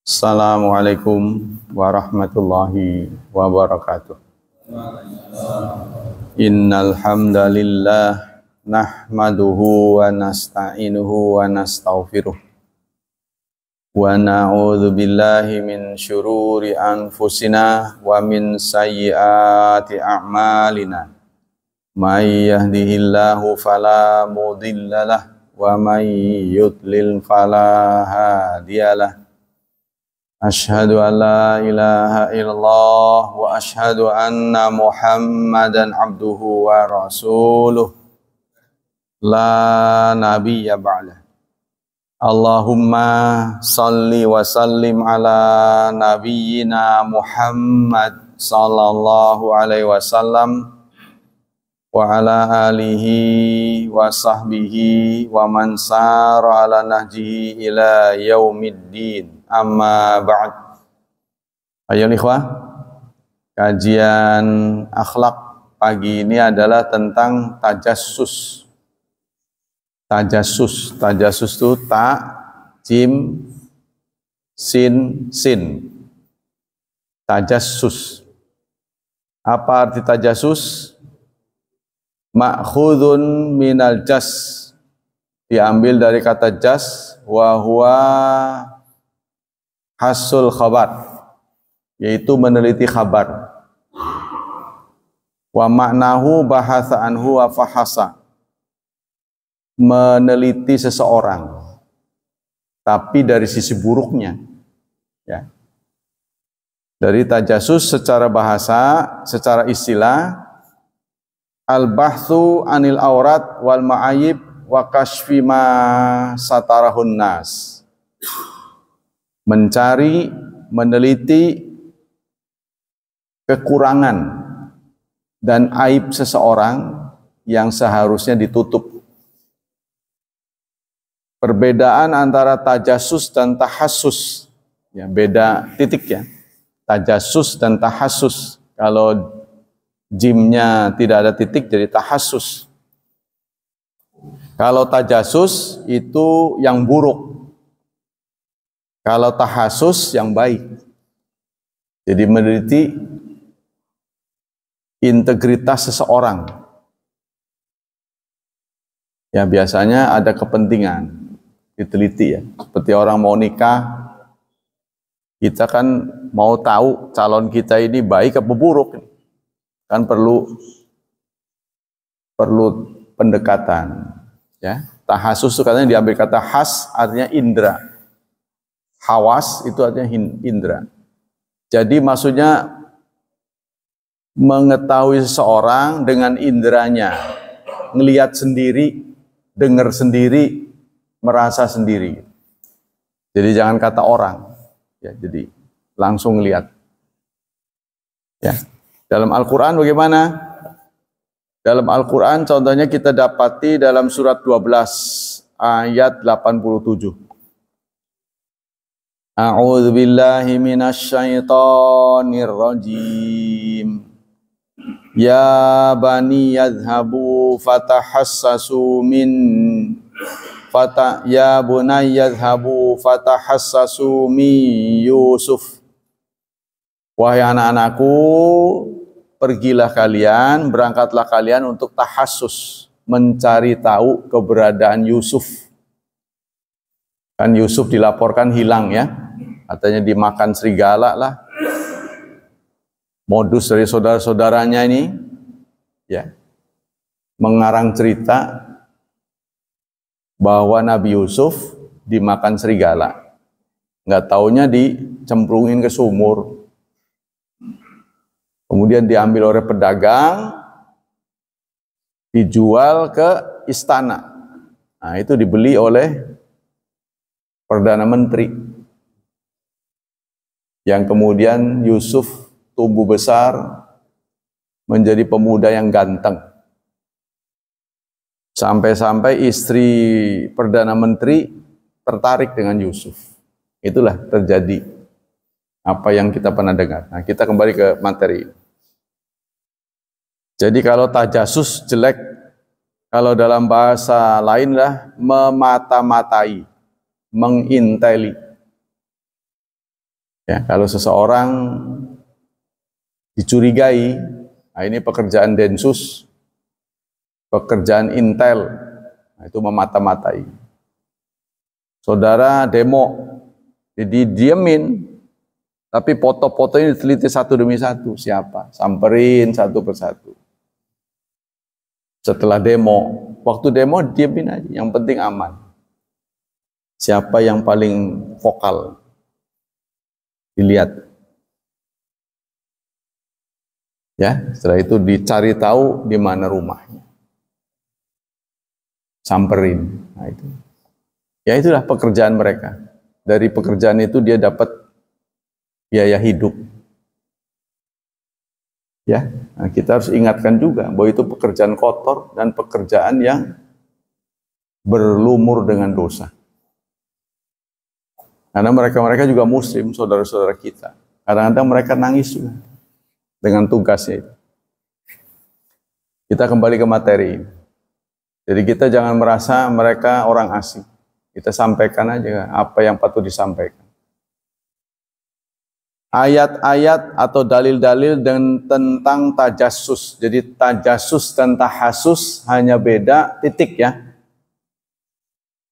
Assalamualaikum warahmatullahi wabarakatuh. Innal hamdalillah nahmaduhu wa nasta'inuhu wa nastaghfiruh wa na'udzu billahi min syururi anfusina wa min sayyiati a'malina. May yahdihillahu fala mudhillalah wa may yudlil fala hadiyalah. Asyhadu an la ilaha illallah wa asyhadu anna Muhammadan abduhu wa rasuluh la nabiyya ba'dah. Allahumma salli wa sallim ala nabiyyina Muhammad sallallahu alaihi wasallam wa ala alihi wa sahbihi wa man sara ala nahjihi ila yaumiddin. Amma ba'd. Ayo ikhwah, kajian akhlak pagi ini adalah tentang tajassus. Tajassus itu ta, jim, sin, sin. Tajassus. Apa arti tajassus? Ma'khudun minal jas. Diambil dari kata jas, wa huwa hasul khabar, yaitu meneliti khabar. Wa maknahu bahasa anhu wa fahasa, meneliti seseorang tapi dari sisi buruknya, ya. Dari tajasus secara bahasa, secara istilah, al-bahthu anil aurat wal ma'ayib wa kashfi ma satarahun nas. Mencari, meneliti kekurangan dan aib seseorang yang seharusnya ditutup. Perbedaan antara tajassus dan tahassus, ya, beda titik ya. Tajassus dan tahassus. Kalau jimnya tidak ada titik jadi tahassus. Kalau tajassus itu yang buruk. Kalau tahassus yang baik. Jadi meneliti integritas seseorang. Ya, biasanya ada kepentingan diteliti ya. Seperti orang mau nikah, kita kan mau tahu calon kita ini baik apa buruk. Kan perlu pendekatan, ya. Tahassus itu katanya diambil kata has, artinya indra. Hawas itu artinya indra. Jadi maksudnya mengetahui seseorang dengan indranya, ngelihat sendiri, dengar sendiri, merasa sendiri. Jadi jangan kata orang, ya. Jadi langsung ngelihat. Ya. Dalam Al-Quran bagaimana? Dalam Al-Quran contohnya kita dapati dalam surat 12 ayat 87. A'udzu billahi minasyaitonir rajim. Ya bani yadhhabu fatahassasu ya bunayya yadhhabu fatahassasu min Yusuf. Wahai anak-anakku, pergilah kalian, berangkatlah kalian untuk tahassus, mencari tahu keberadaan Yusuf. Kan Yusuf dilaporkan hilang ya, katanya dimakan serigala lah. Modus dari saudara-saudaranya ini, ya, mengarang cerita bahwa Nabi Yusuf dimakan serigala. Nggak taunya dicemplungin ke sumur. Kemudian diambil oleh pedagang, dijual ke istana. Nah, itu dibeli oleh Perdana Menteri, yang kemudian Yusuf tumbuh besar menjadi pemuda yang ganteng. Sampai-sampai istri Perdana Menteri tertarik dengan Yusuf. Itulah terjadi apa yang kita pernah dengar. Nah, kita kembali ke materi. Jadi kalau tajassus jelek, kalau dalam bahasa lain lah memata-matai, menginteli. Ya, kalau seseorang dicurigai, nah ini pekerjaan Densus, pekerjaan Intel, nah itu memata-matai. Saudara demo, jadi diemin, tapi foto-foto ini diteliti satu demi satu, siapa, samperin satu persatu. Setelah demo, waktu demo diemin aja, yang penting aman. Siapa yang paling vokal, dilihat. Ya, setelah itu dicari tahu di mana rumahnya. Samperin. Nah itu. Ya itulah pekerjaan mereka. Dari pekerjaan itu dia dapat biaya hidup. Ya, nah kita harus ingatkan juga bahwa itu pekerjaan kotor dan pekerjaan yang berlumur dengan dosa. Karena mereka juga muslim, saudara-saudara kita. Kadang-kadang mereka nangis juga dengan tugasnya itu. Kita kembali ke materi. Jadi kita jangan merasa mereka orang asing. Kita sampaikan aja apa yang patut disampaikan. Ayat-ayat atau dalil-dalil tentang tajassus. Jadi tajassus dan tahasus hanya beda titik ya.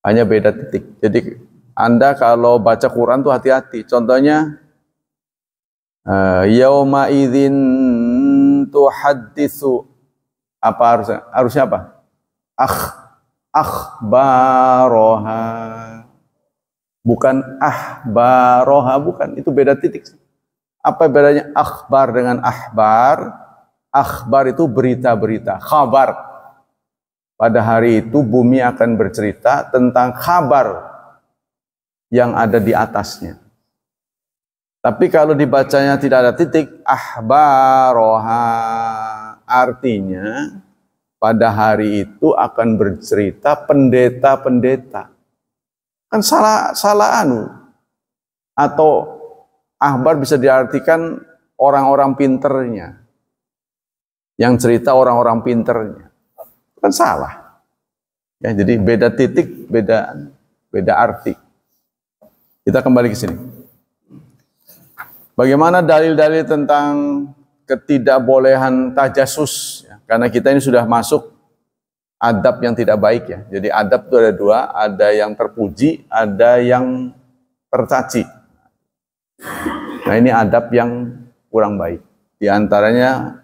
Hanya beda titik. Jadi Anda kalau baca Quran tuh hati-hati. Contohnya yauma idzin tuhadditsu, apa harusnya apa? Akhbaroha, bukan ahbaroha, bukan, itu beda titik. Apa bedanya akhbar dengan ahbar? Akhbar itu berita-berita, khabar. Pada hari itu bumi akan bercerita tentang kabar yang ada di atasnya. Tapi kalau dibacanya tidak ada titik, ahbaroha, artinya pada hari itu akan bercerita pendeta-pendeta. Kan salah anu. Atau ahbar bisa diartikan orang-orang pinternya. Yang cerita orang-orang pinternya. Kan salah. Ya, jadi beda titik, beda arti. Kita kembali ke sini. Bagaimana dalil-dalil tentang ketidakbolehan tajassus? Karena kita ini sudah masuk adab yang tidak baik ya. Jadi adab itu ada dua, ada yang terpuji, ada yang tercaci. Nah ini adab yang kurang baik. Di antaranya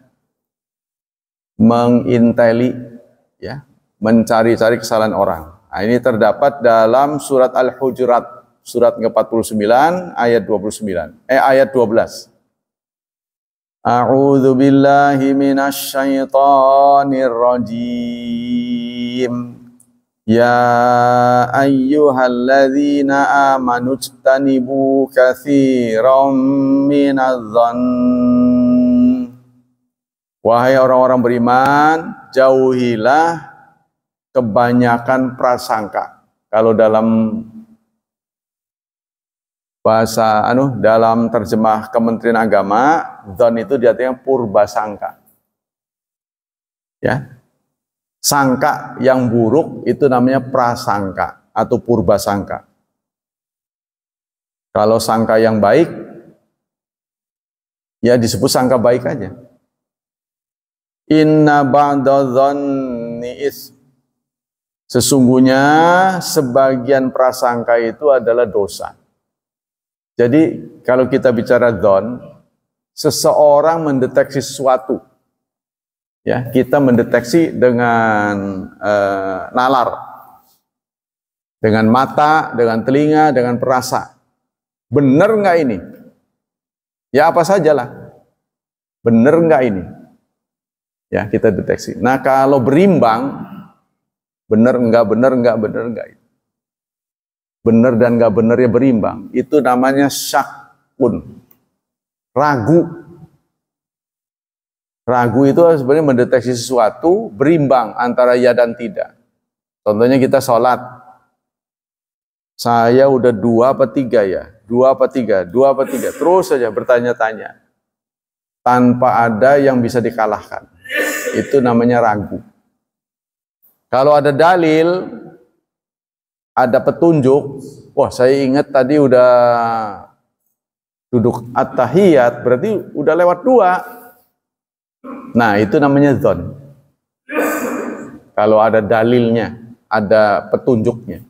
menginteli, ya, mencari-cari kesalahan orang. Nah ini terdapat dalam surat Al-Hujurat, surat ke-49 ayat 29, ayat 12. A'udzu billahi minasy syaithanir rajim. Ya ayyuhalladzina amanu ijtanibu katsiran minadh-dhann. Wahai orang-orang beriman, jauhilah kebanyakan prasangka. Kalau dalam bahasa dalam terjemah Kementerian Agama, dzan itu diartikan purbasangka. Ya. Sangka yang buruk itu namanya prasangka atau purbasangka. Kalau sangka yang baik ya disebut sangka baik aja. Inna ba'dadh-dhanni is, sesungguhnya sebagian prasangka itu adalah dosa. Jadi kalau kita bicara dzan, seseorang mendeteksi sesuatu, ya kita mendeteksi dengan nalar, dengan mata, dengan telinga, dengan perasa. Benar nggak ini? Ya apa sajalah. Benar nggak ini? Ya kita deteksi. Nah kalau berimbang, benar nggak, benar nggak, benar nggak. Benar dan nggak benar ya berimbang. Itu namanya syakun, ragu. Ragu itu sebenarnya mendeteksi sesuatu berimbang antara ya dan tidak. Contohnya kita sholat. Saya udah 2 apa 3 ya? 2 apa 3? 2 apa 3? Terus saja bertanya-tanya. Tanpa ada yang bisa dikalahkan. Itu namanya ragu. Kalau ada dalil, ada petunjuk, wah saya ingat tadi udah duduk at-tahiyat, berarti udah lewat 2. Nah, itu namanya dzon. Kalau ada dalilnya, ada petunjuknya.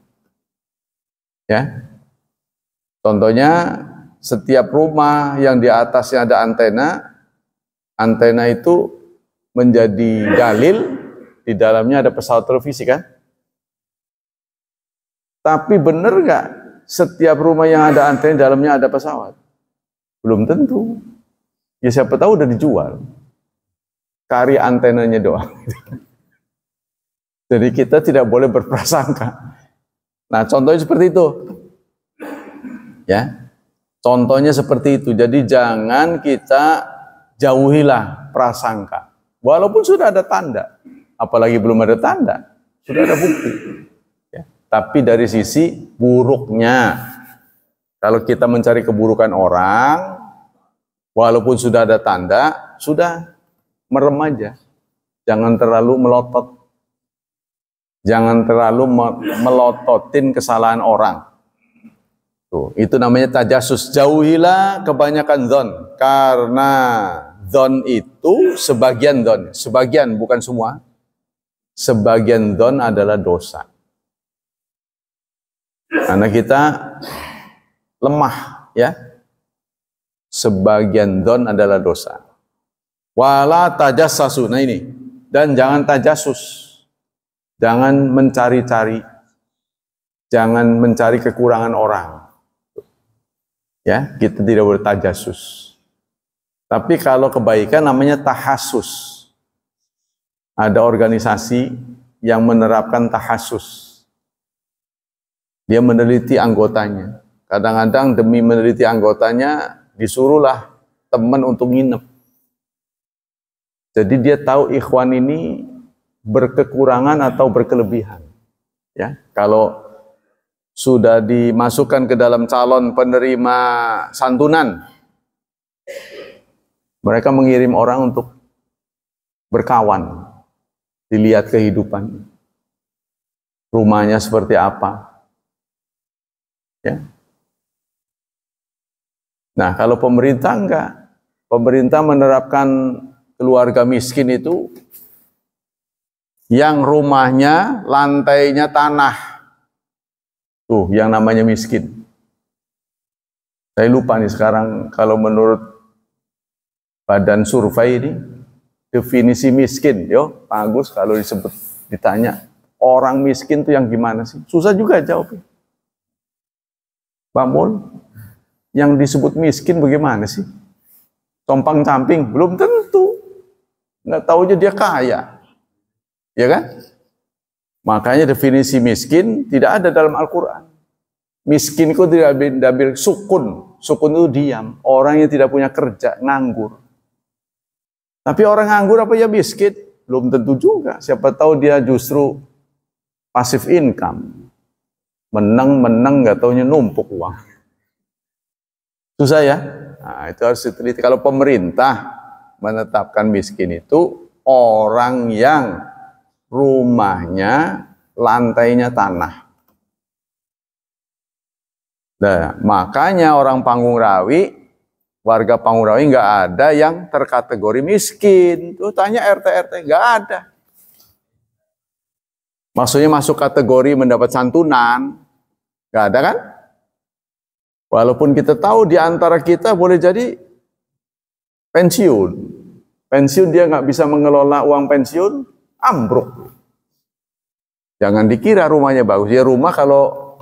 Ya. Contohnya, setiap rumah yang di atasnya ada antena itu menjadi dalil, di dalamnya ada pesawat televisi kan? Tapi benar nggak setiap rumah yang ada antena di dalamnya ada pesawat? Belum tentu. Ya siapa tahu udah dijual. Kari antenanya doang. Jadi kita tidak boleh berprasangka. Nah, contohnya seperti itu. Ya. Contohnya seperti itu. Jadi jangan kita jauhilah prasangka. Walaupun sudah ada tanda. Apalagi belum ada tanda. Sudah ada bukti. Ya. Tapi dari sisi buruknya. Kalau kita mencari keburukan orang, walaupun sudah ada tanda, sudah merem aja. Jangan terlalu melotot. Jangan terlalu melototin kesalahan orang. Tuh, itu namanya tajasus. Jauhilah kebanyakan dzon. Karena dzon itu sebagian dzon. Sebagian, bukan semua. Sebagian dzon adalah dosa. Karena kita lemah, ya. Sebagian dzon adalah dosa. Wala tajassasu. Nah ini. Dan jangan tajasus. Jangan mencari-cari. Jangan mencari kekurangan orang. Ya, kita tidak boleh tajasus. Tapi kalau kebaikan namanya tahasus. Ada organisasi yang menerapkan tahasus. Dia meneliti anggotanya. Kadang-kadang demi meneliti anggotanya disuruhlah teman untuk nginep. Jadi dia tahu ikhwan ini berkekurangan atau berkelebihan. Ya, kalau sudah dimasukkan ke dalam calon penerima santunan, mereka mengirim orang untuk berkawan, dilihat kehidupan, rumahnya seperti apa. Ya. Nah, kalau pemerintah enggak, pemerintah menerapkan keluarga miskin itu yang rumahnya lantainya tanah. Tuh, yang namanya miskin. Saya lupa nih sekarang kalau menurut Badan Survei ini, definisi miskin, yo, Pak Agus kalau disebut, ditanya, orang miskin tuh yang gimana sih? Susah juga jawabnya. Pak Mul, yang disebut miskin bagaimana sih? Compang-camping? Belum tentu. Nggak tahu aja dia kaya. Ya kan? Makanya definisi miskin tidak ada dalam Al-Quran. Miskin itu tidak ambil sukun. Sukun itu diam. Orang yang tidak punya kerja, nganggur. Tapi orang nganggur apa ya miskin? Belum tentu juga. Siapa tahu dia justru passive income. Menang, nggak taunya numpuk uang. Susah ya? Nah, itu harus diteliti. Kalau pemerintah menetapkan miskin itu orang yang rumahnya lantainya tanah. Nah, makanya orang Panggungrawi, warga Panggungrawi nggak ada yang terkategori miskin. Tuh tanya RT nggak ada. Maksudnya masuk kategori mendapat santunan, nggak ada kan? Walaupun kita tahu di antara kita boleh jadi pensiun. Pensiun dia nggak bisa mengelola uang pensiun, ambruk. Jangan dikira rumahnya bagus. Ya rumah kalau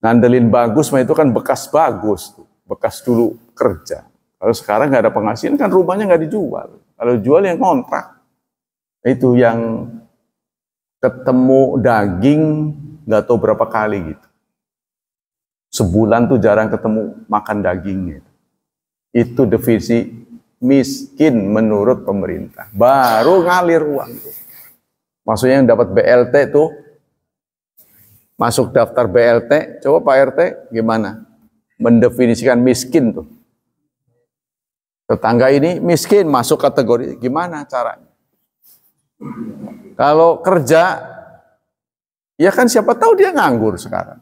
ngandelin bagus, mah itu kan bekas bagus. Bekas dulu kerja. Kalau sekarang nggak ada penghasilan, kan rumahnya nggak dijual. Kalau jual yang kontrak. Itu yang ketemu daging nggak tahu berapa kali gitu. Sebulan tuh jarang ketemu makan dagingnya. Itu definisi miskin menurut pemerintah. Baru ngalir uang tuh. Maksudnya yang dapat BLT tuh masuk daftar BLT. Coba Pak RT gimana mendefinisikan miskin tuh? Tetangga ini miskin masuk kategori, gimana caranya? Kalau kerja, ya kan siapa tahu dia nganggur sekarang.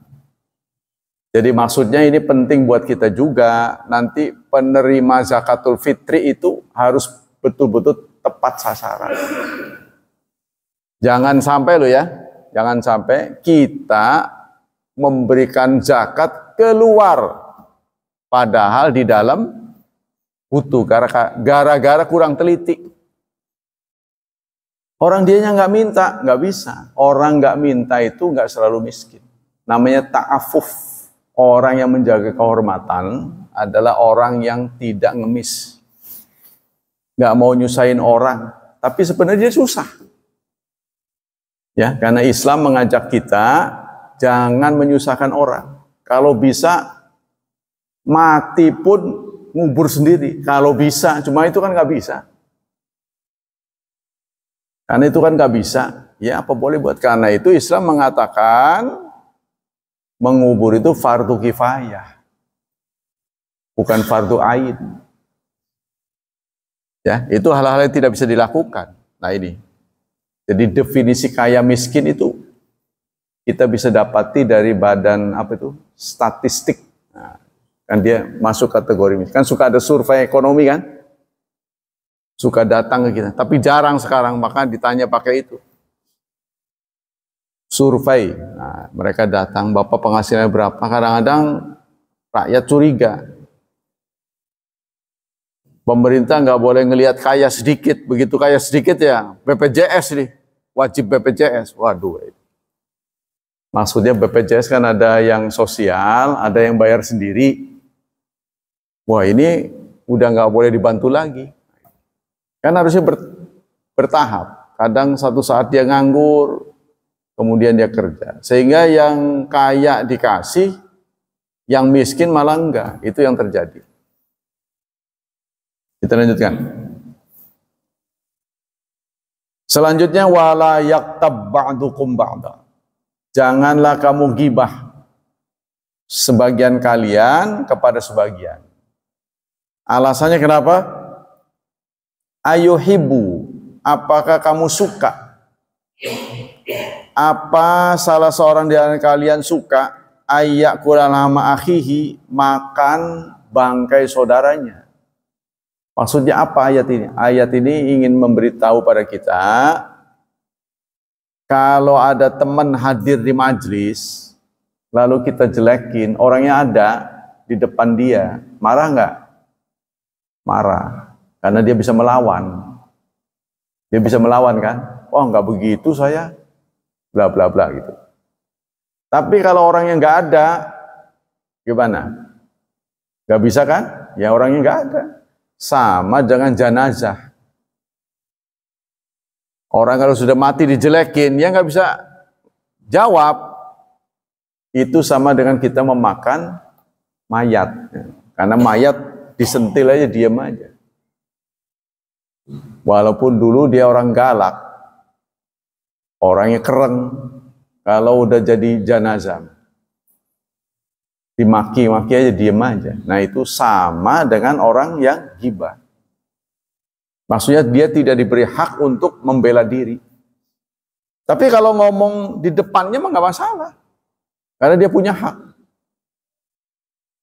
Jadi maksudnya ini penting buat kita juga, nanti penerima zakatul fitri itu harus betul-betul tepat sasaran. Jangan sampai loh ya, jangan sampai kita memberikan zakat keluar, padahal di dalam butuh, gara-gara kurang teliti. Orang dianya nggak minta, nggak bisa. Orang nggak minta itu nggak selalu miskin. Namanya ta'afuf. Orang yang menjaga kehormatan adalah orang yang tidak ngemis. Nggak mau nyusahin orang. Tapi sebenarnya susah. Ya, karena Islam mengajak kita jangan menyusahkan orang. Kalau bisa mati pun ngubur sendiri. Kalau bisa, cuma itu kan nggak bisa. Karena itu kan nggak bisa. Ya apa boleh buat. Karena itu Islam mengatakan mengubur itu fardu kifayah, bukan fardu ain. Ya, itu hal-hal yang tidak bisa dilakukan. Nah ini, jadi definisi kaya miskin itu kita bisa dapati dari badan apa itu statistik. Nah, kan dia masuk kategori miskin. Kan suka ada survei ekonomi kan, suka datang ke kita. Tapi jarang sekarang, maka ditanya pakai itu. Survei, nah, mereka datang, Bapak penghasilannya berapa? Kadang-kadang rakyat curiga. Pemerintah nggak boleh ngelihat kaya sedikit, begitu kaya sedikit ya BPJS nih, wajib BPJS. Waduh, maksudnya BPJS kan ada yang sosial, ada yang bayar sendiri. Wah ini udah nggak boleh dibantu lagi. Kan harusnya bertahap. Kadang satu saat dia nganggur, kemudian dia kerja. Sehingga yang kaya dikasih, yang miskin malah enggak. Itu yang terjadi. Kita lanjutkan. Selanjutnya, wala yaktab ba'dukum ba'da. Janganlah kamu gibah sebagian kalian kepada sebagian. Alasannya kenapa? Ayuhibbu, apakah kamu suka? Apa salah seorang di antara kalian suka ayyakula lama akhihi, makan bangkai saudaranya? Maksudnya apa ayat ini? Ayat ini ingin memberitahu pada kita, kalau ada teman hadir di majlis, lalu kita jelekin, orangnya ada di depan dia, marah nggak? Marah, karena dia bisa melawan. Dia bisa melawan kan? Oh nggak begitu saya, bla bla bla gitu. Tapi kalau orangnya nggak ada, gimana? Nggak bisa kan? Ya orangnya nggak ada. Sama dengan jenazah. Orang kalau sudah mati dijelekin, ya nggak bisa jawab. Itu sama dengan kita memakan mayat. Karena mayat disentil aja, diam aja. Walaupun dulu dia orang galak, orangnya kereng, kalau udah jadi jenazah, dimaki-maki aja, diam aja. Nah itu sama dengan orang yang ghibah. Maksudnya dia tidak diberi hak untuk membela diri. Tapi kalau ngomong di depannya mah nggak masalah, karena dia punya hak.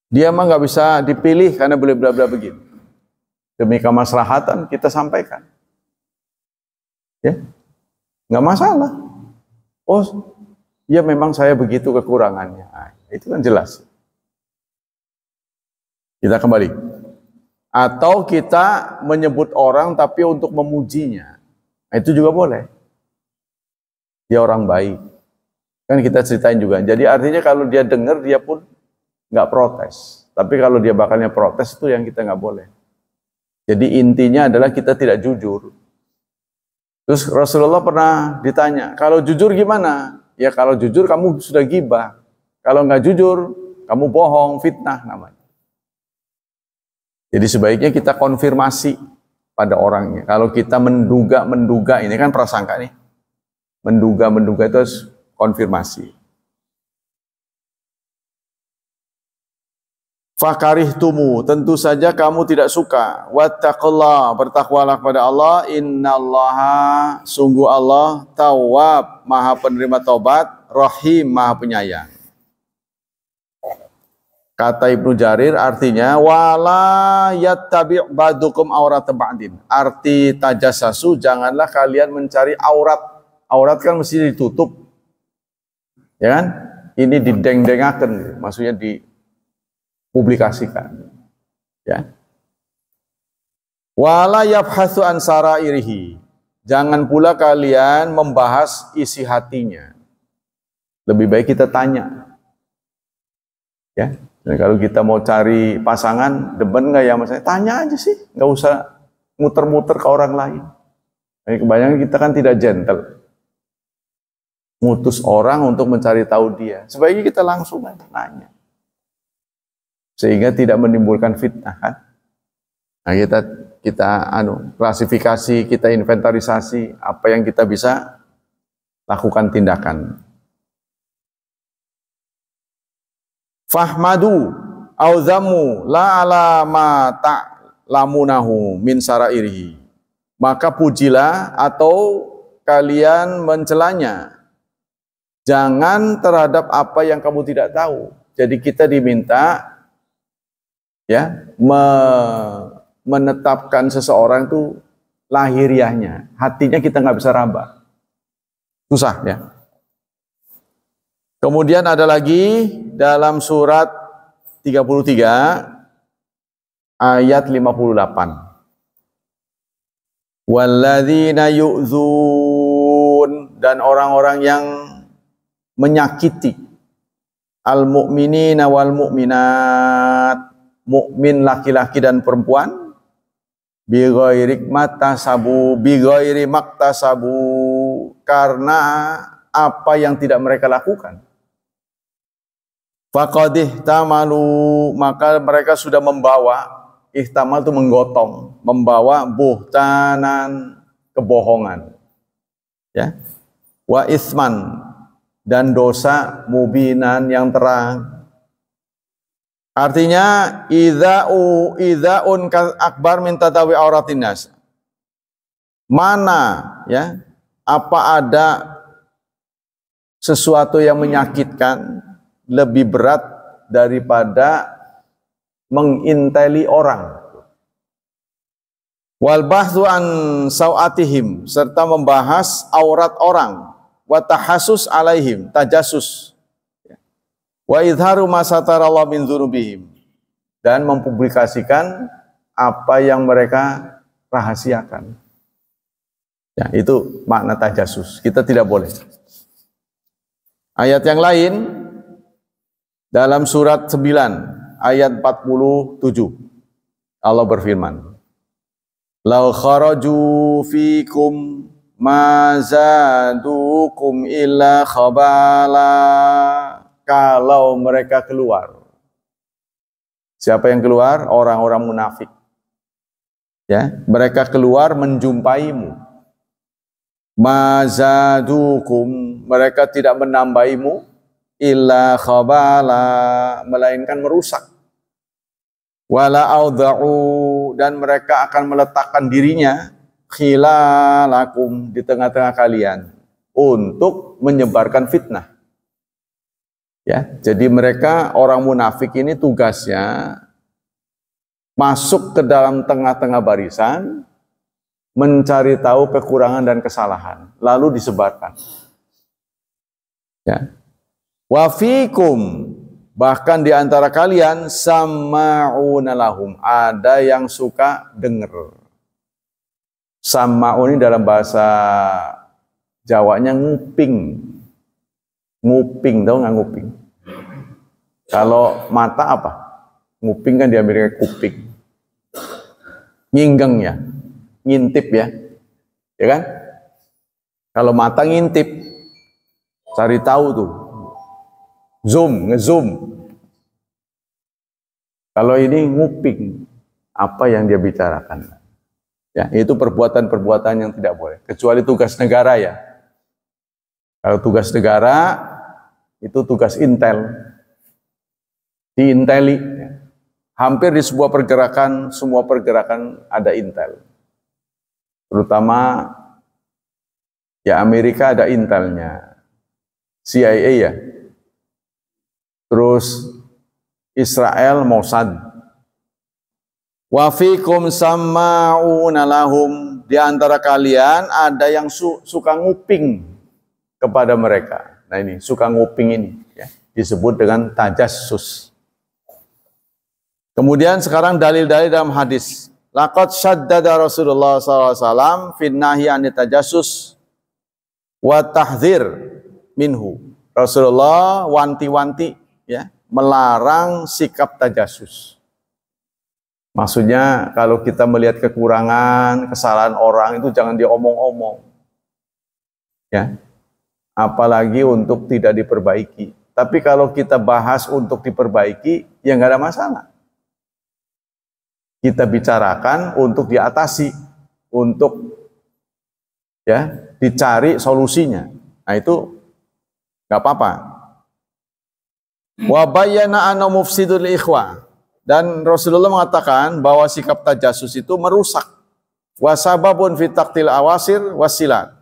Dia mah nggak bisa dipilih karena bla bla bla begini. Demi kemaslahatan kita sampaikan, ya nggak masalah. Oh, ya memang saya begitu kekurangannya. Nah, itu kan jelas. Kita kembali. Atau kita menyebut orang tapi untuk memujinya. Nah, itu juga boleh. Dia orang baik. Kan kita ceritain juga. Jadi artinya kalau dia dengar dia pun nggak protes. Tapi kalau dia bakalnya protes itu yang kita nggak boleh. Jadi intinya adalah kita tidak jujur. Terus Rasulullah pernah ditanya, kalau jujur gimana? Ya kalau jujur kamu sudah ghibah. Kalau nggak jujur, kamu bohong, fitnah namanya. Jadi sebaiknya kita konfirmasi pada orangnya. Kalau kita menduga, ini kan prasangka nih. Menduga itu harus konfirmasi. Fakarihtumu, tentu saja kamu tidak suka. Wattaqullah, bertakwalah kepada Allah. Innallaha, sungguh Allah, tawwab, maha penerima taubat, rahim, maha penyayang. Kata Ibnu Jarir artinya wala yattabi' ba'dukum aurata ba'din. Arti tajassasu, janganlah kalian mencari aurat. Aurat kan mesti ditutup. Ya kan? Ini dideng-dengaken, maksudnya dipublikasikan. Ya. Wala yabhasu an sarairihi. Jangan pula kalian membahas isi hatinya. Lebih baik kita tanya. Ya. Dan kalau kita mau cari pasangan, demen nggak ya mas? Tanya aja sih, nggak usah muter-muter ke orang lain. Kebanyakan kita kan tidak gentle, mutus orang untuk mencari tahu dia. Sebaiknya kita langsung aja nanya, sehingga tidak menimbulkan fitnah kan. Nah kita klasifikasi, kita inventarisasi apa yang kita bisa lakukan tindakan. Fahmadu auzamu la ala ma ta'lamunahu min sarairihi. Maka pujilah atau kalian mencelanya, jangan terhadap apa yang kamu tidak tahu. Jadi kita diminta ya menetapkan seseorang itu lahiriahnya, hatinya kita nggak bisa raba, susah ya. Kemudian ada lagi dalam surat 33 ayat 58. Walladzina yu'dzun, dan orang-orang yang menyakiti al-mu'minina wal mu'minat, mukmin laki-laki dan perempuan, bighairi maktasabu, karena apa yang tidak mereka lakukan. Faqadih tamalu, maka mereka sudah membawa, ihtamal itu menggotong, membawa buhtanan, kebohongan, ya, wa isman, dan dosa mubinan yang terang. Artinya idza'un akbar min tatawi auratin nas. Mana ya, apa ada sesuatu yang menyakitkan lebih berat daripada menginteli orang. Wal bahthu an sawatihim, serta membahas aurat orang, wa tahassus alaihim, tajassus, wa idharu ma satarallahu min dzunubihim, dan mempublikasikan apa yang mereka rahasiakan. Ya, itu makna tajassus. Kita tidak boleh. Ayat yang lain dalam surat 9 ayat 47, Allah berfirman, "Lau kharaju fikum ma zadukum illa khabala." Kalau mereka keluar. Siapa yang keluar? Orang-orang munafik. Ya, mereka keluar menjumpaimu. Ma zadukum, mereka tidak menambahimu, illa khabala, melainkan merusak. Wala audha'u, dan mereka akan meletakkan dirinya khilalakum, di tengah-tengah kalian, untuk menyebarkan fitnah. Ya, jadi mereka orang munafik ini tugasnya masuk ke dalam tengah-tengah barisan, mencari tahu kekurangan dan kesalahan, lalu disebarkan. Ya. Wa fikum, bahkan di antara kalian, sama'una lahum, ada yang suka dengar. Sama'un ini dalam bahasa Jawanya nguping. Nguping, tahu nggak nguping? Kalau mata apa? Nguping kan di Amerika kuping. Nyinggeng ya, ngintip ya, ya kan? Kalau mata ngintip, cari tahu tuh. Ngezoom. Kalau ini nguping apa yang dia bicarakan. Ya, itu perbuatan-perbuatan yang tidak boleh. Kecuali tugas negara ya. Kalau tugas negara itu tugas intel. Diinteli. Hampir di sebuah pergerakan, semua pergerakan ada intel. Terutama ya Amerika ada intelnya. CIA ya. Terus Israel Mossad. Wa fikum samma'una lahum, di antara kalian ada yang suka nguping kepada mereka. Nah ini, suka nguping ini ya, disebut dengan tajassus. Kemudian sekarang dalil-dalil dalam hadis. Laqad syaddada Rasulullah SAW fin nahyi anit tajassus wa tahdzir minhu. Rasulullah wanti-wanti ya, melarang sikap tajassus. Maksudnya kalau kita melihat kekurangan, kesalahan orang itu jangan diomong-omong. Ya. Apalagi untuk tidak diperbaiki. Tapi kalau kita bahas untuk diperbaiki, ya nggak ada masalah. Kita bicarakan untuk diatasi, untuk ya dicari solusinya. Nah itu nggak apa-apa. Wa bayyana anna mufsidul ikhwa. Dan Rasulullah mengatakan bahwa sikap tajassus itu merusak. Wa sababun fi taqtil awasir wasilat.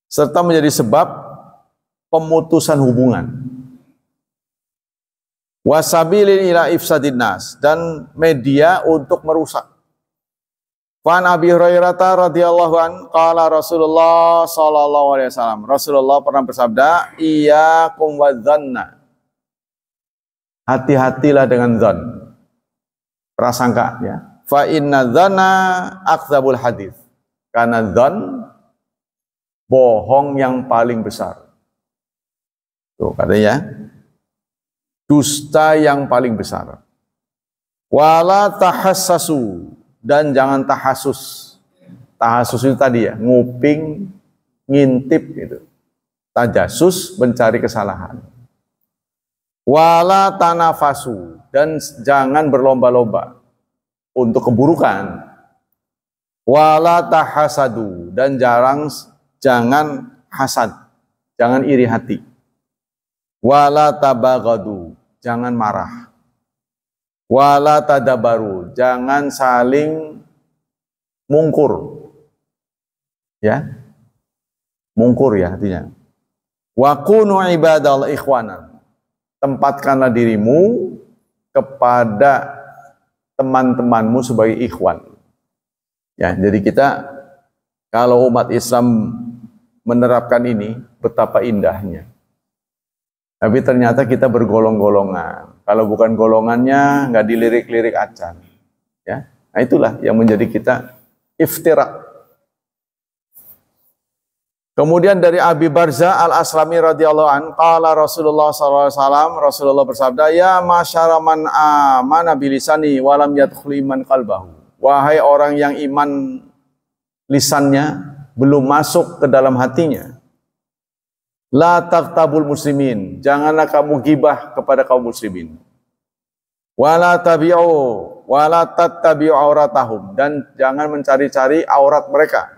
Serta menjadi sebab pemutusan hubungan. Wa sabilin ila ifsadin nas, dan media untuk merusak. Wa Abi Hurairah radhiyallahu an qala Rasulullah sallallahu alaihi wasallam. Rasulullah pernah bersabda, iyyakum wadzanna. Hati-hatilah dengan dzan. Prasangka ya. Fa inna dzanna akdzabul hadits. Karena dzan bohong yang paling besar. Tuh katanya dusta yang paling besar. Wala tahassasu, dan jangan tahasus. Tahasus itu tadi ya, nguping, ngintip gitu. Tajassus mencari kesalahan. Wala tanafasu, dan jangan berlomba-lomba untuk keburukan. Wala tahasadu, dan jangan hasad, jangan iri hati. Wala tabagadu, jangan marah. Wala tadabaru, jangan saling mungkur. Ya. Mungkur ya artinya. Wa kunu ibadal ikhwanan. Tempatkanlah dirimu kepada teman-temanmu sebagai ikhwan. Ya, jadi kita kalau umat Islam menerapkan ini, betapa indahnya. Tapi ternyata kita bergolong-golongan. Kalau bukan golongannya, nggak dilirik-lirik acan. Ya, nah itulah yang menjadi kita iftirak. Kemudian dari Abi Barza al-Aslami radhiyallahu an, qala Rasulullah SAW, Rasulullah bersabda, ya masyara man amana bilisani walam yadkhul iman qalbahu. Wahai orang yang iman lisannya belum masuk ke dalam hatinya. La taqtabul muslimin, janganlah kamu gibah kepada kaum muslimin. Wala tattabi'u auratahum, dan jangan mencari-cari aurat mereka.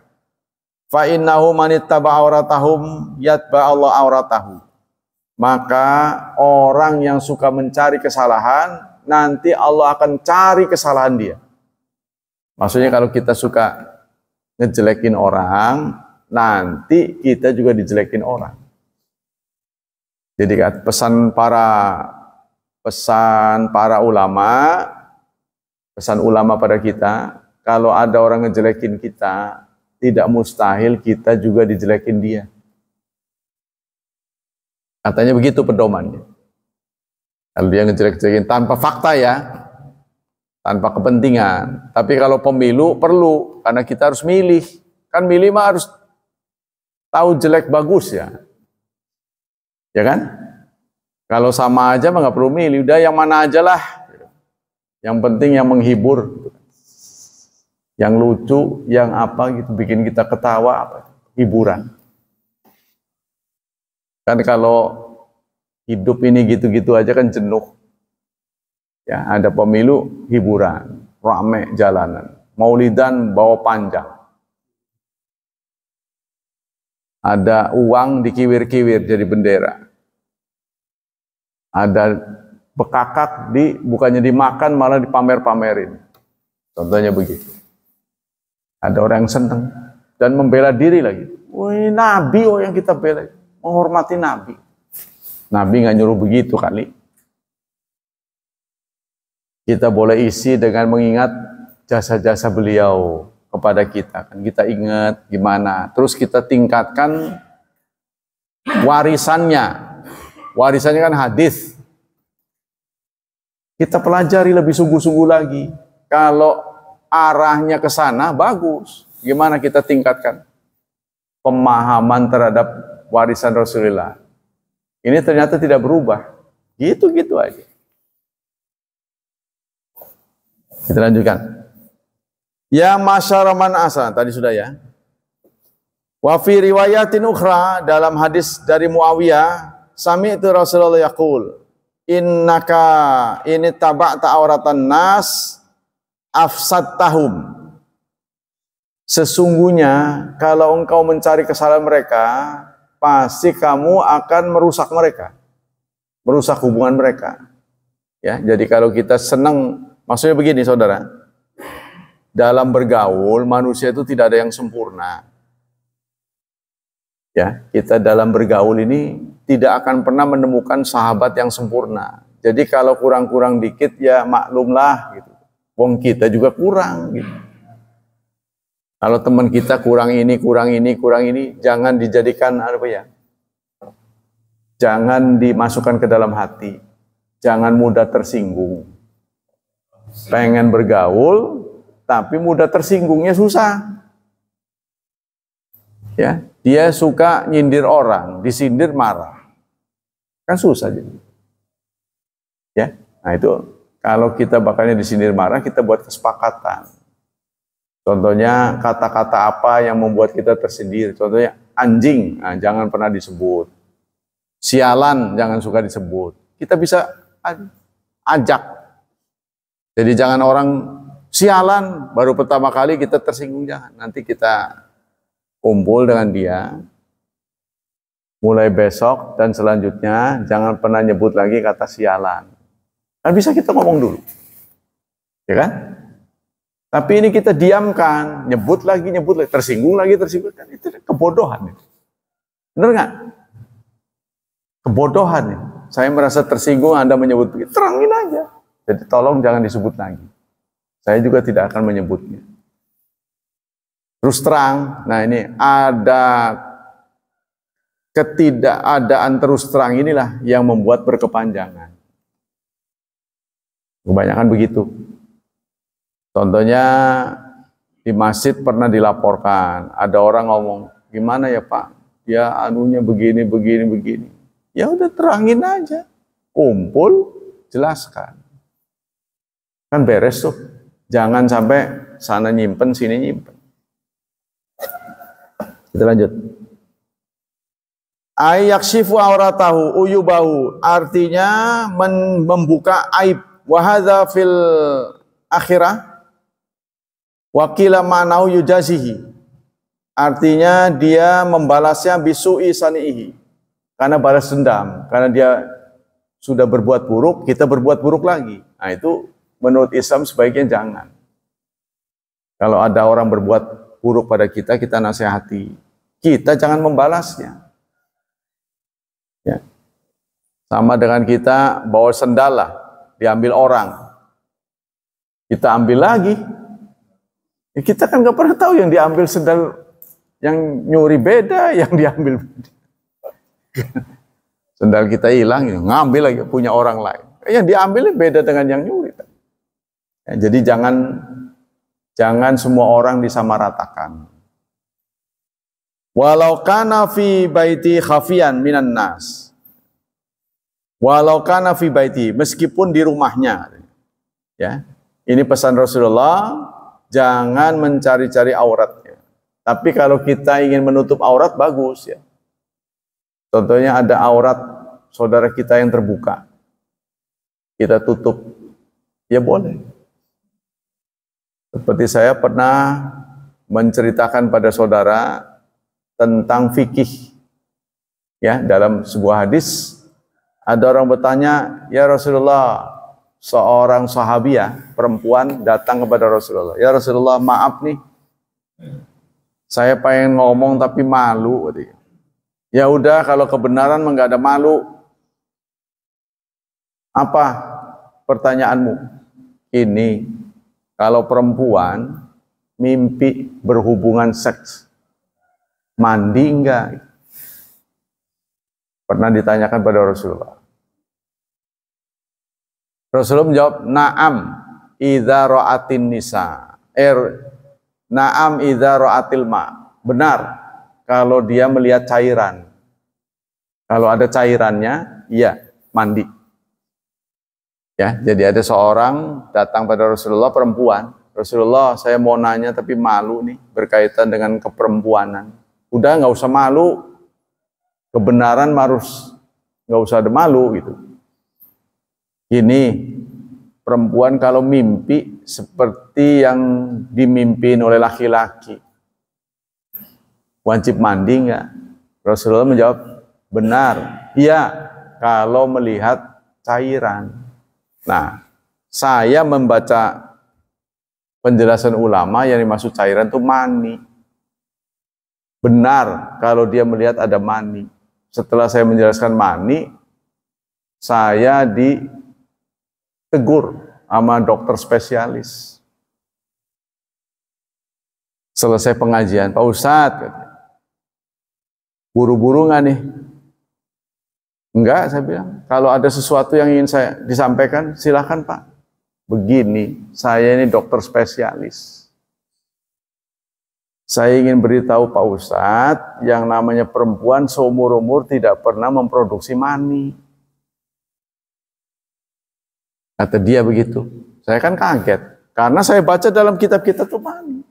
Fa innahu man ittaba auratahum yatba Allah auratahu. Maka orang yang suka mencari kesalahan, nanti Allah akan cari kesalahan dia. Maksudnya kalau kita suka ngejelekin orang, nanti kita juga dijelekin orang. Jadi pesan para ulama, pesan ulama pada kita, kalau ada orang ngejelekin kita, tidak mustahil kita juga dijelekin dia. Katanya begitu pedomannya. Kalau dia ngejelek-jelekin tanpa fakta ya, tanpa kepentingan. Tapi kalau pemilu perlu, karena kita harus milih. Kan milih mah harus tahu jelek bagus ya. Ya kan? Kalau sama aja mah nggak perlu milih. Udah yang mana aja lah. Yang penting yang menghibur. Yang lucu, yang apa gitu, bikin kita ketawa, apa, hiburan. Kan kalau hidup ini gitu-gitu aja kan jenuh. Ya, ada pemilu, hiburan, rame jalanan, maulidan bawa panjang. Ada uang dikiwir-kiwir jadi bendera. Ada bekakak bukannya dimakan malah dipamer-pamerin. Contohnya begitu. Ada orang yang senang dan membela diri lagi. Wih, Nabi yang kita bela, menghormati Nabi. Nabi nggak nyuruh begitu kali. Kita boleh isi dengan mengingat jasa-jasa beliau kepada kita. Kan kita ingat gimana. Terus kita tingkatkan warisannya. Warisannya kan hadis. Kita pelajari lebih sungguh-sungguh lagi. Kalau arahnya ke sana, bagus. Gimana kita tingkatkan pemahaman terhadap warisan Rasulullah. Ini ternyata tidak berubah. Gitu-gitu aja. Kita lanjutkan. Ya masyara man asa, tadi sudah ya. Wa fi riwayatin ukhra, dalam hadis dari Muawiyah, sami'tu Rasulullah yaqul, innaka ini taba'ta auratan nas afsadtahum. Sesungguhnya kalau engkau mencari kesalahan mereka, pasti kamu akan merusak mereka. Merusak hubungan mereka. Ya, jadi kalau kita senang, maksudnya begini saudara, dalam bergaul manusia itu tidak ada yang sempurna. Ya, kita dalam bergaul ini tidak akan pernah menemukan sahabat yang sempurna. Jadi kalau kurang-kurang dikit ya maklumlah gitu. Wong kita juga kurang gitu. Kalau teman kita kurang ini, jangan dijadikan apa ya? Jangan dimasukkan ke dalam hati. Jangan mudah tersinggung. Pengen bergaul, tapi mudah tersinggungnya susah. Ya, dia suka nyindir orang, disindir marah. Kan susah jadi. Ya, nah itu kalau kita bakalnya disindir marah, kita buat kesepakatan. Contohnya kata-kata apa yang membuat kita tersindir. Contohnya anjing, nah, jangan pernah disebut. Sialan, jangan suka disebut. Kita bisa ajak. Jadi jangan orang sialan, baru pertama kali kita tersinggung, jangan. Nanti kita kumpul dengan dia, mulai besok dan selanjutnya jangan pernah nyebut lagi kata sialan. Kan bisa kita ngomong dulu, ya kan? Tapi ini kita diamkan, nyebut lagi, tersinggung lagi, kan itu kebodohan. Benar nggak? Kebodohan. Saya merasa tersinggung, Anda menyebut begitu, terangin aja. Jadi tolong jangan disebut lagi. Saya juga tidak akan menyebutnya. Terus terang, nah ini ada ketidakadaan terus terang inilah yang membuat berkepanjangan. Kebanyakan begitu. Contohnya di masjid pernah dilaporkan, ada orang ngomong, gimana ya Pak, dia anunya begini. Ya udah terangin aja, kumpul, jelaskan. Kan beres tuh. Jangan sampai sana nyimpen, sini nyimpen. Kita lanjut. Ayakshifu auratahu uyubahu, artinya membuka aib. Wahadha fil akhirah wakila ma'nau yujazihi, artinya dia membalasnya bisu'i sani'ihi, karena balas dendam, karena dia sudah berbuat buruk, kita berbuat buruk lagi. Nah itu menurut Islam sebaiknya jangan. Kalau ada orang berbuat buruk pada kita, kita nasihati. Kita jangan membalasnya. Ya. Sama dengan kita bawa sendal lah, diambil orang. Kita ambil lagi. Ya, kita kan nggak pernah tahu yang diambil sendal, yang nyuri beda, yang diambil beda. Sendal kita hilang, ngambil lagi punya orang lain. Yang diambil beda dengan yang nyuri. Ya, jadi jangan semua orang disamaratakan. Walau kana fi baiti khafiyan minan nas. Walau kana fi baiti, meskipun di rumahnya. Ya. Ini pesan Rasulullah, jangan mencari-cari auratnya. Tapi kalau kita ingin menutup aurat, bagus ya. Contohnya ada aurat saudara kita yang terbuka. Kita tutup. Ya boleh. Seperti saya pernah menceritakan pada saudara tentang fikih. Ya, dalam sebuah hadis ada orang bertanya, "Ya Rasulullah," seorang sahabiah perempuan datang kepada Rasulullah. "Ya Rasulullah, maaf nih. Saya pengen ngomong tapi malu." Ya udah, kalau kebenaran enggak ada malu. Apa pertanyaanmu? ini kalau perempuan mimpi berhubungan seks, mandi enggak? Pernah ditanyakan pada Rasulullah. Rasulullah menjawab, na'am idza ra'atin nisa. Na'am idza ra'atil ma. Benar kalau dia melihat cairan. Kalau ada cairannya, iya, mandi. Ya, jadi ada seorang datang pada Rasulullah, perempuan. Rasulullah, saya mau nanya tapi malu nih berkaitan dengan keperempuanan. Udah nggak usah malu, kebenaran harus nggak usah ada malu gitu. Ini perempuan kalau mimpi seperti yang dimimpin oleh laki-laki, wajib mandi nggak? Rasulullah menjawab, benar, iya kalau melihat cairan. Nah, saya membaca penjelasan ulama yang dimaksud cairan itu mani. Benar kalau dia melihat ada mani. Setelah saya menjelaskan mani, saya ditegur sama dokter spesialis. Selesai pengajian, Pak Ustadz, buru-buru nggak nih? Enggak, saya bilang. Kalau ada sesuatu yang ingin saya disampaikan, silahkan Pak. Begini, saya ini dokter spesialis. Saya ingin beritahu Pak Ustadz, yang namanya perempuan seumur-umur tidak pernah memproduksi mani. Kata dia begitu. Saya kan kaget. Karena saya baca dalam kitab-kitab itu mani.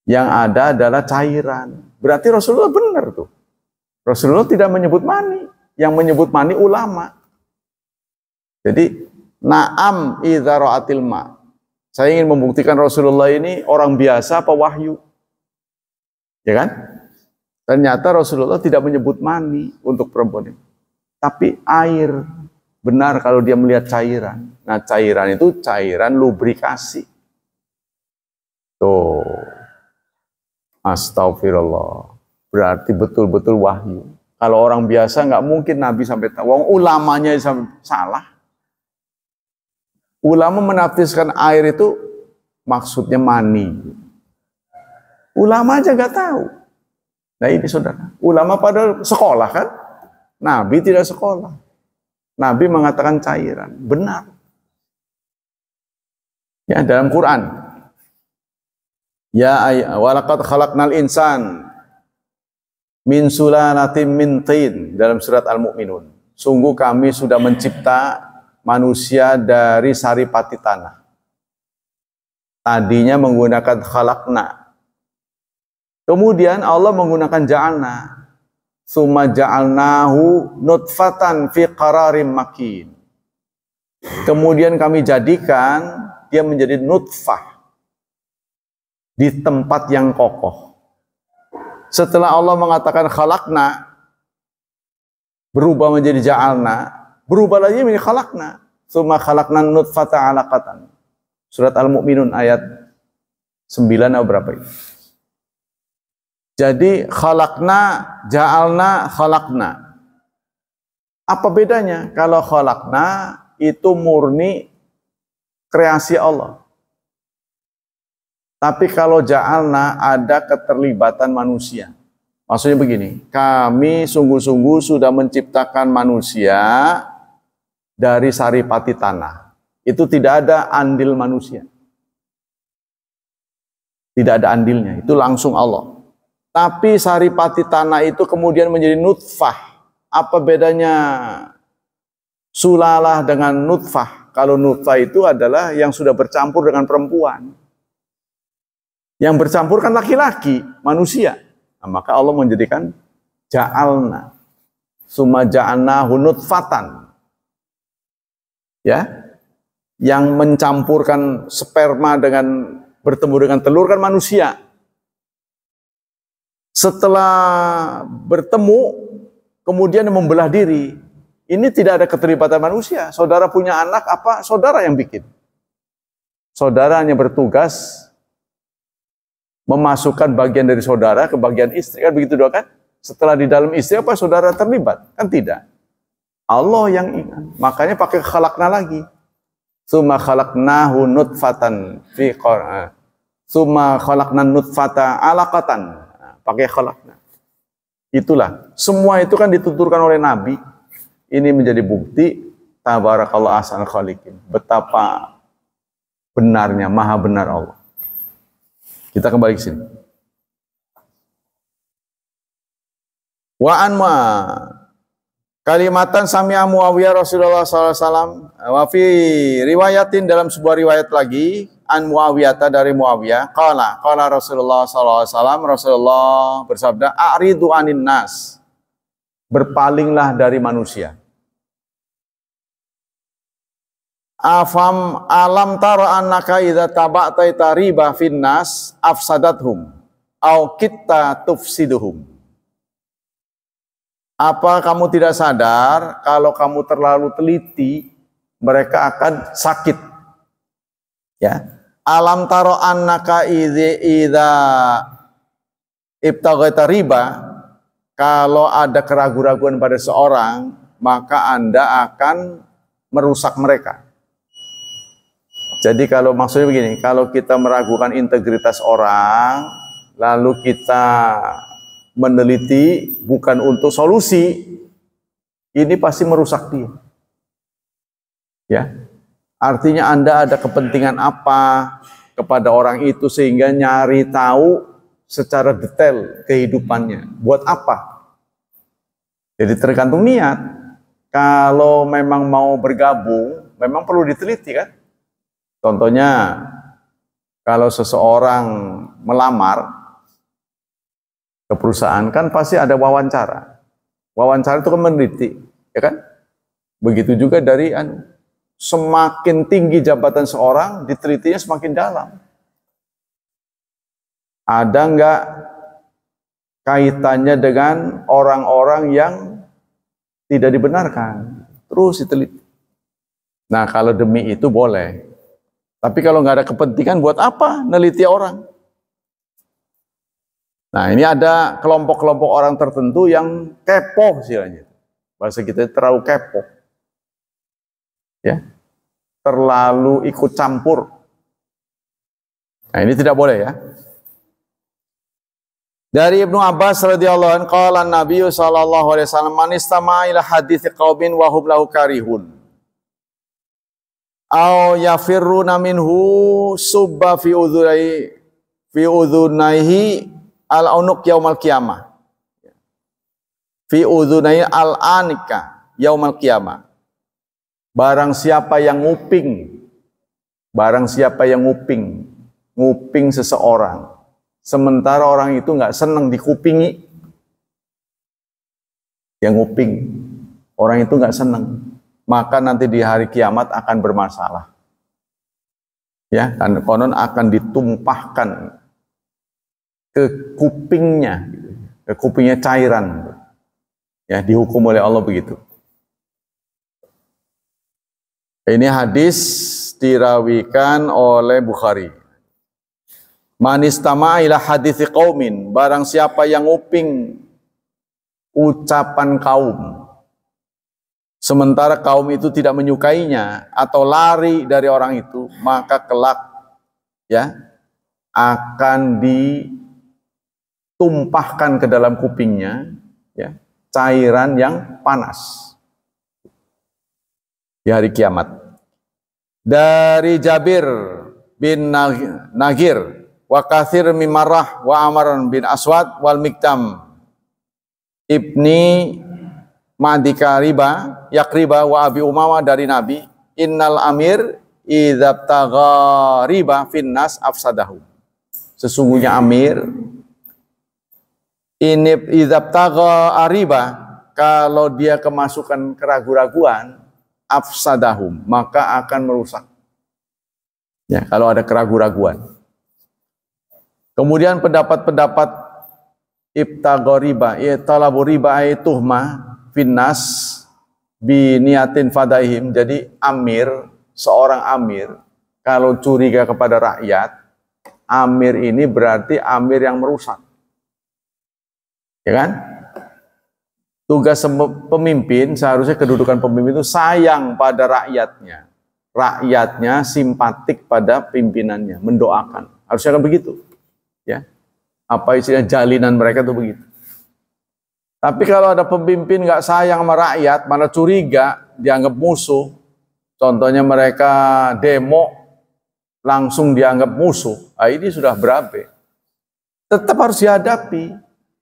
Yang ada adalah cairan. Berarti Rasulullah benar tuh. Rasulullah tidak menyebut mani. Yang menyebut mani ulama. Jadi, na'am idza ra'atil ma. Saya ingin membuktikan Rasulullah ini orang biasa apa wahyu. Ya kan? Ternyata Rasulullah tidak menyebut mani untuk perempuan ini. Tapi air. Benar kalau dia melihat cairan. Nah, cairan itu cairan lubrikasi. Tuh. Astagfirullah. Berarti betul-betul wahyu. Kalau orang biasa nggak mungkin Nabi sampai tahu. Wong ulamanya salah. Ulama menafsirkan air itu maksudnya mani. Ulama aja nggak tahu. Nah ini saudara. Ulama pada sekolah kan? Nabi tidak sekolah. Nabi mengatakan cairan. Benar. Ya dalam Quran. Ya walaqad khalaqnal insan min sulalatin min tin, dalam surat Al-Mu'minun. Sungguh kami sudah mencipta manusia dari saripati tanah. Tadinya menggunakan khalaqna. Kemudian Allah menggunakan ja'alna. Summa ja'alnahu nutfatan fi qararim makin. Kemudian kami jadikan dia menjadi nutfah di tempat yang kokoh. Setelah Allah mengatakan khalaqna, berubah menjadi ja'alna, berubah lagi menjadi khalaqna. Summa khalaqna nutfata 'alaqatan. Surat Al-Mu'minun ayat 9 atau berapa itu? Jadi khalaqna, ja'alna, khalaqna. Apa bedanya? Kalau khalaqna itu murni kreasi Allah. Tapi kalau ja'alna ada keterlibatan manusia. Maksudnya begini, kami sungguh-sungguh sudah menciptakan manusia dari saripati tanah. Itu tidak ada andil manusia. Tidak ada andilnya, itu langsung Allah. Tapi saripati tanah itu kemudian menjadi nutfah. Apa bedanya sulalah dengan nutfah? Kalau nutfah itu adalah yang sudah bercampur dengan perempuan. Yang bercampur kan laki-laki, manusia. Nah, maka Allah menjadikan ja'alna. Summa ja'alnahu nutfatan. Ya. Yang mencampurkan sperma dengan bertemu dengan telur kan manusia. Setelah bertemu, kemudian membelah diri. Ini tidak ada keterlibatan manusia. Saudara punya anak, apa saudara yang bikin? Saudara hanya bertugas memasukkan bagian dari saudara ke bagian istri, kan begitu doa kan? Setelah di dalam istri apa saudara terlibat? Kan tidak. Allah yang ingat. Makanya pakai khalaqna lagi. Summa khalaqnahu nutfatan fi summa khalaqnan nutfata alaqatan. Pakai khalaqna. Itulah. Semua itu kan dituturkan oleh Nabi. Ini menjadi bukti tabarakallah ahsanul khaliqin. Betapa benarnya, maha benar Allah. Kita kembali ke sini. Wa an kalimatan sami'a Muawiyah Rasulullah SAW wa fi riwayatin, dalam sebuah riwayat lagi, an Muawiyah, dari Muawiyah, qala Rasulullah SAW, Rasulullah bersabda, a'ridu anin nas, berpalinglah dari manusia. Afam alam tara annaka idza taba'ta riba finnas afsadathum au kitta tufsiduhum. Apa kamu tidak sadar kalau kamu terlalu teliti, mereka akan sakit? Ya. Alam taro annaka idza ibtaghaita riba, kalau ada keraguan-raguan pada seorang, maka Anda akan merusak mereka. Jadi kalau maksudnya begini, kalau kita meragukan integritas orang, lalu kita meneliti bukan untuk solusi, ini pasti merusak dia. Ya, artinya Anda ada kepentingan apa kepada orang itu sehingga nyari tahu secara detail kehidupannya. Buat apa? Jadi tergantung niat. Kalau memang mau bergabung, memang perlu diteliti kan. Contohnya, kalau seseorang melamar ke perusahaan kan pasti ada wawancara. Wawancara itu kan meneliti, ya kan? Begitu juga dari semakin tinggi jabatan seorang, ditelitinya semakin dalam. Ada enggak kaitannya dengan orang-orang yang tidak dibenarkan? Terus diteliti. Nah, kalau demi itu boleh. Tapi kalau nggak ada kepentingan, buat apa neliti orang? Nah, ini ada kelompok-kelompok orang tertentu yang kepo istilahnya. Bahasa kita terlalu kepo. Ya. Terlalu ikut campur. Nah, ini tidak boleh ya. Dari Ibnu Abbas radhiyallahu anhu, qala Nabi sallallahu alaihi wasallam, man istama'a ila hadithi qaumin wa hum lahu karihun, aw yafirruna minhu subba fi udhunaihi al-unuq yaumal qiyamah. Fi udhunai al-anika yaumal qiyamah. Barang siapa yang nguping seseorang, sementara orang itu nggak senang dikupingi, yang nguping, orang itu nggak senang, maka nanti di hari kiamat akan bermasalah. Ya, dan konon akan ditumpahkan ke kupingnya cairan. Ya, dihukum oleh Allah begitu. Ini hadis dirawikan oleh Bukhari. Man istama'a ila hadithi qaumin, barang siapa yang nguping ucapan kaum, sementara kaum itu tidak menyukainya atau lari dari orang itu, maka kelak ya akan ditumpahkan ke dalam kupingnya ya cairan yang panas di hari kiamat. Dari Jabir bin Nagir wa Katsir bin Marrah wa Amr bin Aswad wal Miktam ibni Madika riba yakriba wa Abi Umamah, dari Nabi, innal amir idza tagha riba finnas afsadahu. Sesungguhnya amir ini idza tagha riba, kalau dia kemasukan keraguan-raguan, afsadahum, maka akan merusak. Ya, kalau ada keraguan-raguan. Kemudian pendapat-pendapat ibtagha riba, talabu riba ay tuhmah finnas bi niatin fadaihim. Jadi amir, seorang amir kalau curiga kepada rakyat, amir ini berarti amir yang merusak. Ya kan? Tugas pemimpin, seharusnya kedudukan pemimpin itu sayang pada rakyatnya. rakyatnya simpatik pada pimpinannya, mendoakan. Harusnya kan begitu. Ya. Apa istilah jalinan mereka tuh begitu. Tapi kalau ada pemimpin nggak sayang sama rakyat, malah curiga, dianggap musuh. Contohnya mereka demo, langsung dianggap musuh. Nah, ini sudah berabe. Tetap harus dihadapi.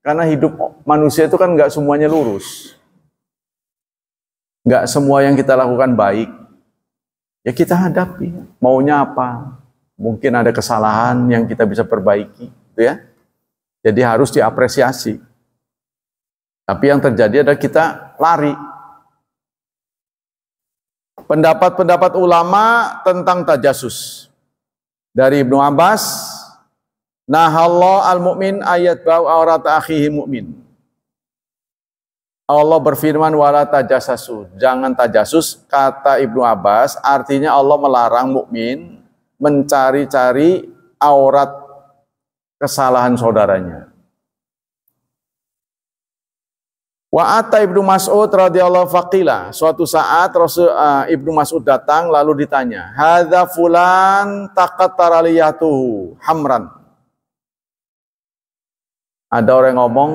Karena hidup manusia itu kan nggak semuanya lurus. Nggak semua yang kita lakukan baik. Ya kita hadapi. Maunya apa? Mungkin ada kesalahan yang kita bisa perbaiki. Gitu ya. Jadi harus diapresiasi. Tapi yang terjadi adalah kita lari. Pendapat-pendapat ulama tentang tajasus. Dari Ibnu Abbas, nahallahu al-mu'min ayat bau aurat akhihi mu'min. Allah berfirman wala tajassasu, jangan tajasus. Kata Ibnu Abbas, artinya Allah melarang mukmin mencari-cari aurat kesalahan saudaranya. Wa ata Ibnu Mas'ud radhiyallahu faqila, suatu saat Ibnu Mas'ud datang lalu ditanya, hadza fulan taqattara liyatuhu hamran. Ada orang ngomong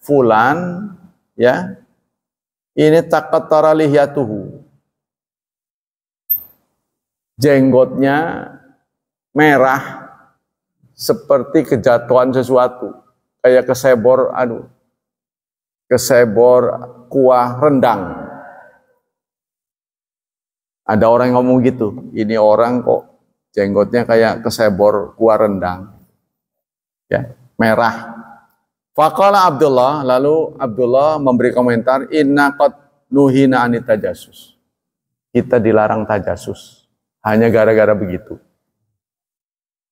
fulan ya, ini taqattara liyatuhu. Jenggotnya merah seperti kejatuhan sesuatu, kayak kesebor kuah rendang. Ada orang yang ngomong gitu, ini orang kok jenggotnya kayak kesebor kuah rendang, ya merah. Faqala Abdullah, lalu Abdullah memberi komentar, inna qad nuhina anit tajasus. Kita dilarang tajasus, hanya gara-gara begitu.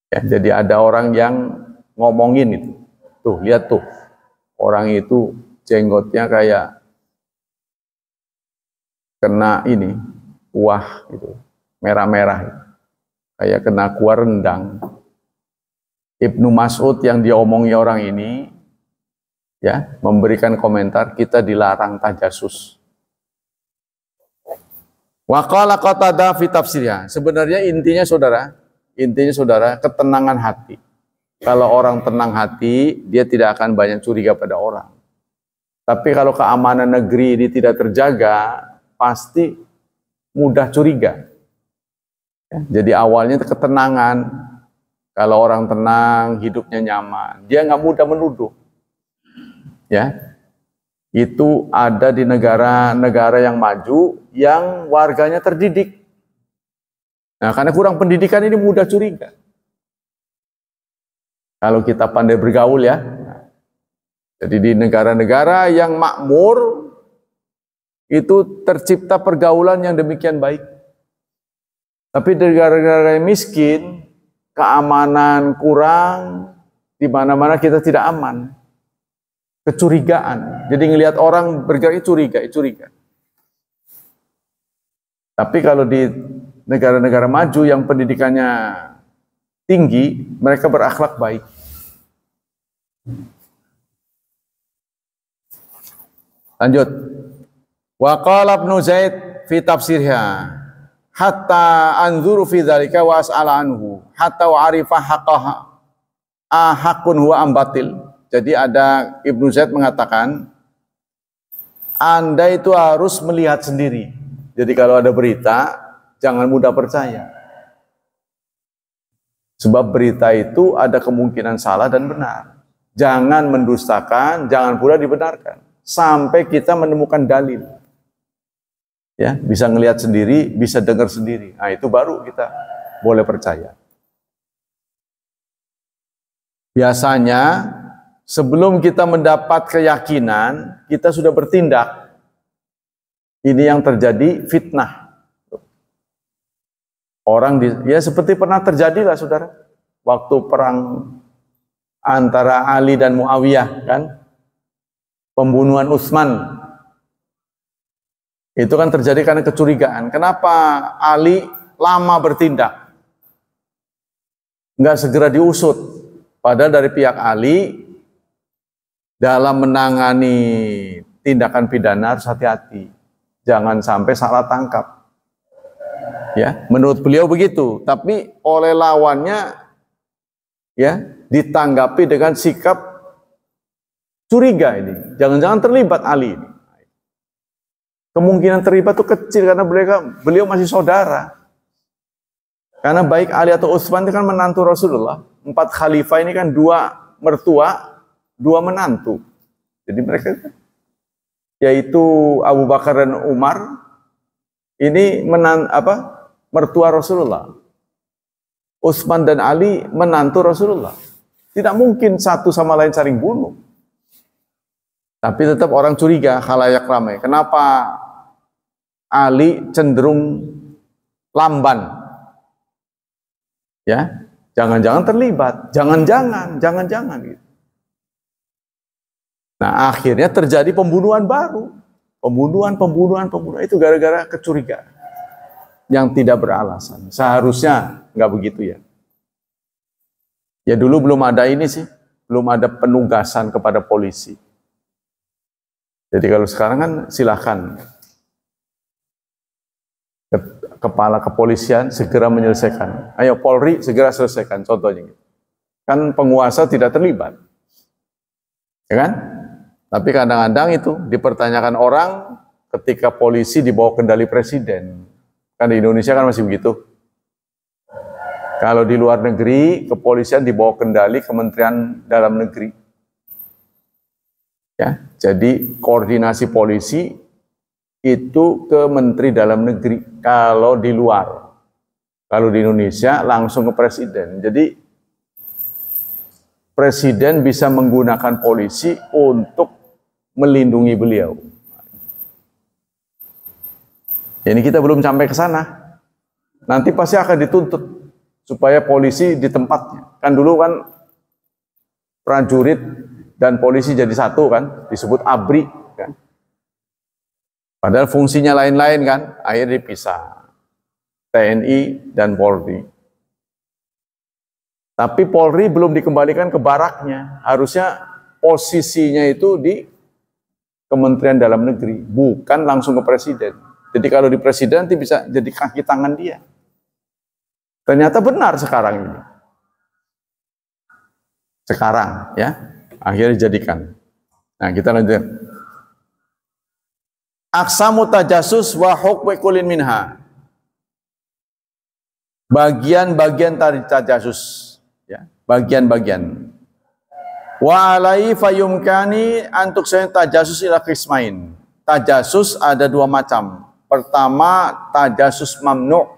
Ya, jadi ada orang yang ngomongin itu, tuh lihat tuh, orang itu jenggotnya kayak kena ini kuah gitu, merah-merah, kayak kena kuah rendang. Ibnu Mas'ud yang diomongi orang ini ya memberikan komentar, kita dilarang tajasus. Wa qala Qatadah fi tafsirnya. Sebenarnya intinya saudara, ketenangan hati. Kalau orang tenang hati, dia tidak akan banyak curiga pada orang. Tapi kalau keamanan negeri ini tidak terjaga, pasti mudah curiga. Ya, jadi awalnya itu ketenangan. Kalau orang tenang, hidupnya nyaman, dia nggak mudah menuduh. Ya, itu ada di negara-negara yang maju, yang warganya terdidik. Nah, karena kurang pendidikan ini mudah curiga. Kalau kita pandai bergaul ya. Jadi di negara-negara yang makmur, itu tercipta pergaulan yang demikian baik. Tapi di negara-negara yang miskin, keamanan kurang, di mana-mana kita tidak aman. Kecurigaan. Jadi ngelihat orang bergerak curiga. Tapi kalau di negara-negara maju yang pendidikannya tinggi, mereka berakhlak baik. Lanjut. Wa qala Ibnu Zaid fi tafsirha hatta anzuru fi dzalika wa as'ala anhu hatta wa'arifa haqqaha ahakun huwa ambatil. Jadi ada Ibnu Zaid mengatakan, Anda itu harus melihat sendiri. Jadi kalau ada berita, jangan mudah percaya. Sebab berita itu ada kemungkinan salah dan benar. Jangan mendustakan, jangan pula dibenarkan. Sampai kita menemukan dalil. Ya, bisa ngelihat sendiri, bisa dengar sendiri. Nah, itu baru kita boleh percaya. Biasanya sebelum kita mendapat keyakinan, kita sudah bertindak. Ini yang terjadi fitnah. Ya seperti pernah terjadi lah saudara. Waktu perang antara Ali dan Muawiyah kan. Pembunuhan Utsman. Itu kan terjadi karena kecurigaan. Kenapa Ali lama bertindak? Enggak segera diusut. Padahal dari pihak Ali, dalam menangani tindakan pidana harus hati-hati. Jangan sampai salah tangkap. Ya, menurut beliau begitu, tapi oleh lawannya ya ditanggapi dengan sikap curiga ini. Jangan-jangan terlibat Ali ini. Kemungkinan terlibat itu kecil karena beliau masih saudara. Karena baik Ali atau Utsman itu kan menantu Rasulullah. 4 khalifah ini kan 2 mertua, 2 menantu. Jadi mereka yaitu Abu Bakar dan Umar ini mertua Rasulullah. Utsman dan Ali menantu Rasulullah. Tidak mungkin satu sama lain saling bunuh. Tapi tetap orang curiga, khalayak ramai. Kenapa Ali cenderung lamban? Ya, jangan-jangan terlibat. Jangan-jangan gitu. Nah, akhirnya terjadi pembunuhan baru. Pembunuhan itu gara-gara kecurigaan yang tidak beralasan. Seharusnya nggak begitu ya. Ya dulu belum ada ini sih, belum ada penugasan kepada polisi. Jadi kalau sekarang kan silahkan kepala kepolisian segera menyelesaikan. Ayo Polri segera selesaikan, contohnya. Kan penguasa tidak terlibat. Ya kan? Tapi kadang-kadang itu dipertanyakan orang ketika polisi dibawa kendali presiden. Kan di Indonesia kan masih begitu. Kalau di luar negeri, kepolisian dibawa kendali Kementerian Dalam Negeri. Ya, jadi koordinasi polisi itu ke Menteri Dalam Negeri. Kalau di luar, kalau di Indonesia langsung ke presiden. Jadi presiden bisa menggunakan polisi untuk melindungi beliau. Ini kita belum sampai ke sana. Nanti pasti akan dituntut supaya polisi di tempatnya. Kan dulu kan prajurit dan polisi jadi satu kan, disebut ABRI kan. Padahal fungsinya lain-lain kan, akhirnya dipisah. TNI dan Polri. Tapi Polri belum dikembalikan ke baraknya. Harusnya posisinya itu di Kementerian Dalam Negeri, bukan langsung ke presiden. Jadi kalau di presiden nanti bisa jadi kaki tangan dia. Ternyata benar sekarang ini. Sekarang ya, akhirnya dijadikan. Nah, kita lanjutkan. Aqsamu tajasus wa hukmu kullin minha. Bagian-bagian tajasus, ya, bagian-bagian. Wa alai fayumkani antuk saya tajasus ila qismain. Tajasus ada 2 macam. Pertama, tajasus mamnu',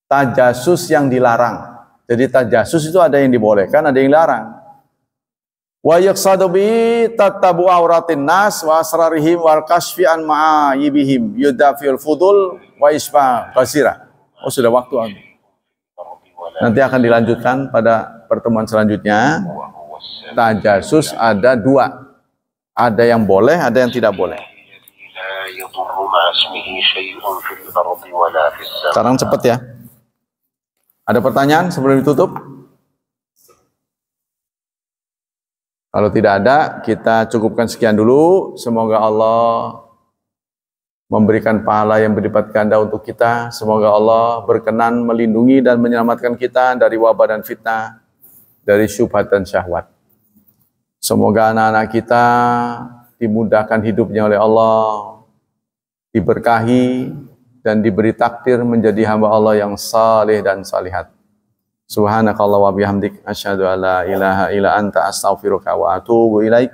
tajasus yang dilarang. Jadi tajasus itu ada yang dibolehkan, ada yang dilarang. Wa yaqsadu bi tatabu auratin nas wa asrarihim wal kashfi an ma'ayibihim yudafiul fudul wa isfa basira. Oh, sudah waktu. Nanti akan dilanjutkan pada pertemuan selanjutnya. Tajasus ada 2. Ada yang boleh, ada yang tidak boleh. Sekarang cepat ya. Ada pertanyaan sebelum ditutup? Kalau tidak ada, kita cukupkan sekian dulu. Semoga Allah memberikan pahala yang berlipat ganda untuk kita. Semoga Allah berkenan melindungi dan menyelamatkan kita dari wabah dan fitnah, dari syubhat dan syahwat. Semoga anak-anak kita dimudahkan hidupnya oleh Allah, diberkahi dan diberi takdir menjadi hamba Allah yang saleh dan salihat. Subhanakallah wa bihamdik asyhadu an la ilaha illa anta astaghfiruka wa atubu ilaik.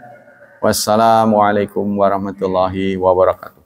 Wassalamualaikum warahmatullahi wabarakatuh.